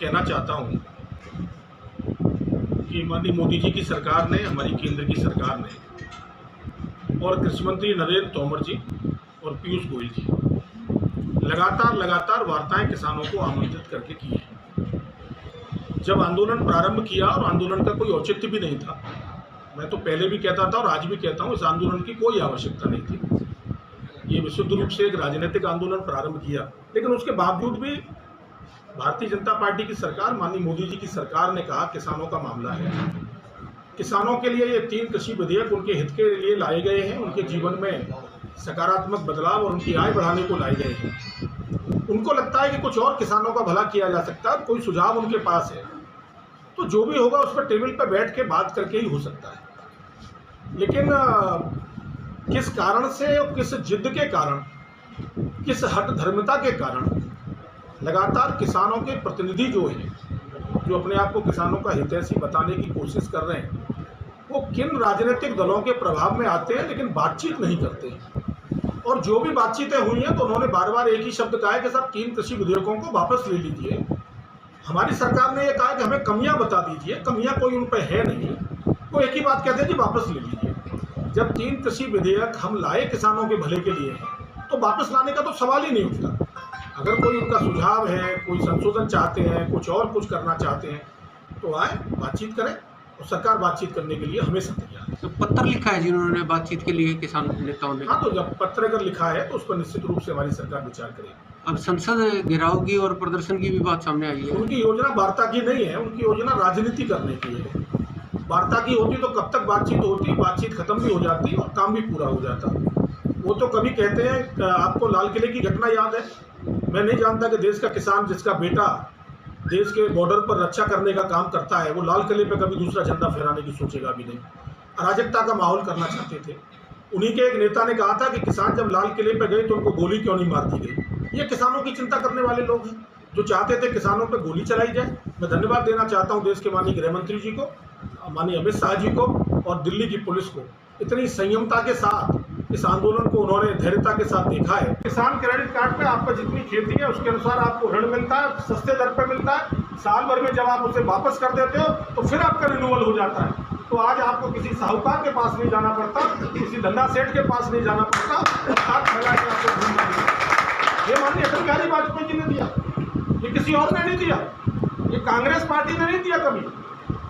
कहना चाहता हूँ कि माननीय मोदी जी की सरकार ने, हमारी केंद्र की सरकार ने और कृषि मंत्री नरेंद्र तोमर जी और पीयूष गोयल जी लगातार वार्ताएं किसानों को आमंत्रित करके की है। जब आंदोलन प्रारंभ किया और आंदोलन का कोई औचित्य भी नहीं था, मैं तो पहले भी कहता था और आज भी कहता हूँ, इस आंदोलन की कोई आवश्यकता नहीं थी। ये विशुद्ध रूप से एक राजनीतिक आंदोलन प्रारंभ किया, लेकिन उसके बावजूद भी भारतीय जनता पार्टी की सरकार, माननीय मोदी जी की सरकार ने कहा किसानों का मामला है, किसानों के लिए ये 3 कृषि विधेयक उनके हित के लिए लाए गए हैं, उनके जीवन में सकारात्मक बदलाव और उनकी आय बढ़ाने को लाए गए हैं। उनको लगता है कि कुछ और किसानों का भला किया जा सकता है, कोई सुझाव उनके पास है तो जो भी होगा उस पर टेबल पर बैठ के बात करके ही हो सकता है। लेकिन किस कारण से और किस जिद के कारण, किस हट धर्मिता के कारण लगातार किसानों के प्रतिनिधि जो हैं, जो अपने आप को किसानों का हितैषी बताने की कोशिश कर रहे हैं, वो किन राजनीतिक दलों के प्रभाव में आते हैं लेकिन बातचीत नहीं करते हैं। और जो भी बातचीतें हुई हैं तो उन्होंने बार बार एक ही शब्द कहा है कि साहब 3 कृषि विधेयकों को वापस ले लीजिए। हमारी सरकार ने ये कहा कि हमें कमियां बता दीजिए, कमियां कोई उन पर है नहीं, वो एक ही बात कहते हैं कि वापस ले लीजिए। जब 3 कृषि विधेयक हम लाए किसानों के भले के लिए हैं तो वापस लाने का तो सवाल ही नहीं उठता। अगर कोई उनका सुझाव है, कोई संशोधन चाहते हैं, कुछ और कुछ करना चाहते हैं तो आए, बातचीत करें, और सरकार बातचीत करने के लिए हमेशा तैयार है। तो पत्र लिखा है जिन्होंने बातचीत के लिए किसान नेताओं ने? हाँ, तो जब पत्र अगर लिखा है तो उस पर निश्चित रूप से हमारी सरकार विचार करेगी। अब संसद घेराव की और प्रदर्शन की भी बात सामने आई है। उनकी योजना वार्ता की नहीं है, उनकी योजना राजनीति करने की है। वार्ता की होती तो कब तक बातचीत होती, बातचीत खत्म भी हो जाती और काम भी पूरा हो जाता। वो तो कभी कहते हैं, आपको लाल किले की घटना याद है? मैं नहीं जानता कि देश का किसान जिसका बेटा देश के बॉर्डर पर रक्षा करने का काम करता है, वो लाल किले पे कभी दूसरा झंडा फहराने की सोचेगा भी नहीं। अराजकता का माहौल करना चाहते थे। उन्हीं के एक नेता ने कहा था कि किसान जब लाल किले पे गए तो उनको गोली क्यों नहीं मार दी गई। ये किसानों की चिंता करने वाले लोग हैं जो चाहते थे किसानों पर गोली चलाई जाए। मैं धन्यवाद देना चाहता हूँ देश के माननीय गृह मंत्री जी को, माननीय अमित शाह जी को और दिल्ली की पुलिस को। इतनी संयमता के साथ इस आंदोलन को उन्होंने धैर्यता के साथ देखा है। किसान क्रेडिट कार्ड पे आपका जितनी खेती है उसके अनुसार आपको ऋण मिलता है, सस्ते दर पे मिलता है। साल भर में जब आप उसे वापस कर देते हो तो फिर आपका रिन्यूअल हो जाता है। तो आज आपको किसी साहूकार के पास नहीं जाना पड़ता, किसी धंधा सेठ के पास नहीं जाना पड़ता, हाथ फैला के आपको ढूंढना पड़ता। ये माननीय अटल बिहारी वाजपेयी जी ने दिया, ये किसी और ने नहीं दिया, ये कांग्रेस पार्टी ने नहीं दिया कभी।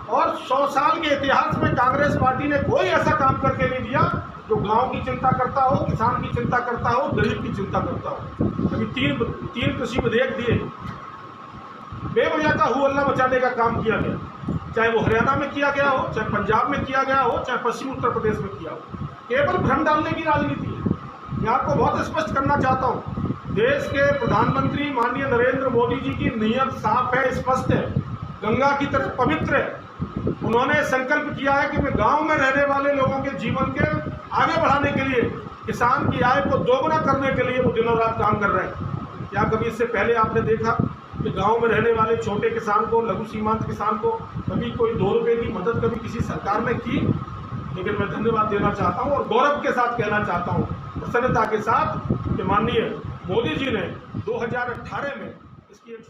और 100 साल के इतिहास में कांग्रेस पार्टी ने कोई ऐसा काम करके नहीं दिया जो गांव की चिंता करता हो, किसान की चिंता करता हो, गरीब की चिंता करता हो। अभी 3 कृषि विधेयक दिए, बेवजह का हुहल्ला मचाने का काम किया गया, चाहे वो हरियाणा में किया गया हो, चाहे पंजाब में किया गया हो, चाहे पश्चिम उत्तर प्रदेश में किया हो। केवल भ्रम डालने की राजनीति है। मैं आपको बहुत स्पष्ट करना चाहता हूँ, देश के प्रधानमंत्री माननीय नरेंद्र मोदी जी की नीयत साफ है, स्पष्ट है, गंगा की तरह पवित्र है। उन्होंने संकल्प किया है कि मैं गांव में रहने वाले लोगों के जीवन के आगे बढ़ाने के लिए, किसान की आय को दोगुना करने के लिए वो दिनों रात काम कर रहे हैं। क्या कभी इससे पहले आपने देखा कि गांव में रहने वाले छोटे किसान को, लघु सीमांत किसान को कभी कोई 2 रुपये की मदद कभी किसी सरकार ने की? लेकिन मैं धन्यवाद देना चाहता हूं और गौरव के साथ कहना चाहता हूं, प्रसन्नता के साथ, कि माननीय मोदी जी ने 2018 में इसकी एक